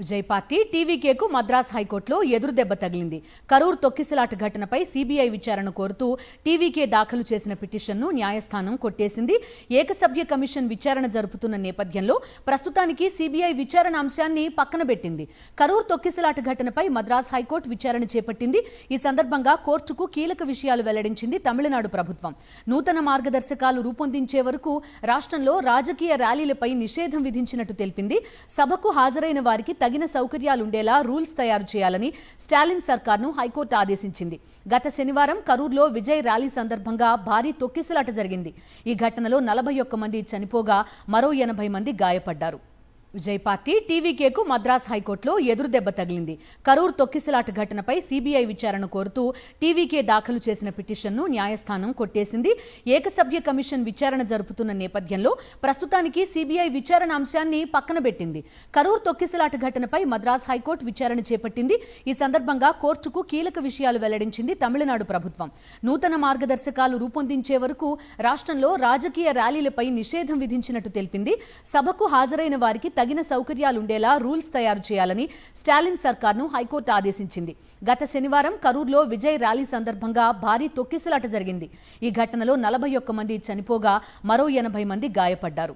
Vijay party టీవీకేకు Madras హైకోర్టులో ఎదురుదెబ్బ తగిలింది. కరూర్ తొక్కిసలాట ఘటనపై సీబీఐ విచారణ కోరుతూ టీవీకే దాఖలు చేసిన పిటిషన్ను న్యాయస్థానం కొట్టేసింది. ఏకసభ్య కమిషన్ విచారణ జరుపుతున్న నేపథ్యంలో ప్రస్తుతానికి సీబీఐ విచారణ అంశాన్ని పక్కన పెట్టింది. కరూర్ తొక్కిసలాట ఘటనపై మద్రాస్ హైకోర్టు విచారణ చేపట్టింది. ఈ సందర్భంగా కోర్టుకు కీలక విషయాలు వెల్లడించింది తమిళనాడు ప్రభుత్వం. నూతన మార్గదర్శకాలు రూపొందించే వరకు రాష్ట్రంలో రాజకీయ ర్యాలీలపై నిషేధం విధించినట్టు తెలిపింది. సభకు హాజరైన వారికి తగిన సౌకర్యాలుండేలా రూల్స్ తయారు చేయాలని స్టాలిన్ సర్కార్ను హైకోర్టు ఆదేశించింది. గత శనివారం కరూర్లో విజయ్ ర్యాలీ సందర్భంగా భారీ తొక్కిసలాట జరిగింది. ఈ ఘటనలో 41 మంది చనిపోగా మరో 80 మంది గాయపడ్డారు. విజయ్ పార్టీ టీవీకేకు మద్రాస్ హైకోర్టులో ఎదురుదెబ్బ తగిలింది. కరూర్ తొక్కిసలాట ఘటనపై సీబీఐ విచారణ కోరుతూ టీవీకే దాఖలు చేసిన పిటిషన్ను న్యాయస్థానం కొట్టేసింది. ఏకసభ్య కమిషన్ విచారణ జరుపుతున్న నేపథ్యంలో ప్రస్తుతానికి సీబీఐ విచారణ అంశాన్ని పక్కన పెట్టింది. కరూర్ తొక్కిసలాట ఘటనపై మద్రాస్ హైకోర్టు విచారణ చేపట్టింది. ఈ సందర్భంగా కోర్టుకు కీలక విషయాలు వెల్లడించింది తమిళనాడు ప్రభుత్వం. నూతన మార్గదర్శకాలు రూపొందించే వరకు రాష్ట్రంలో రాజకీయ ర్యాలీలపై నిషేధం విధించినట్టు తెలిపింది. సభకు హాజరైన వారికి తగిన సౌకర్యాలుండేలా రూల్స్ తయారు చేయాలని స్టాలిన్ సర్కార్ను హైకోర్టు ఆదేశించింది. గత శనివారం కరూర్లో విజయ్ ర్యాలీ సందర్భంగా భారీ తొక్కిసలాట జరిగింది. ఈ ఘటనలో 41 మంది చనిపోగా మరో 80 మంది గాయపడ్డారు.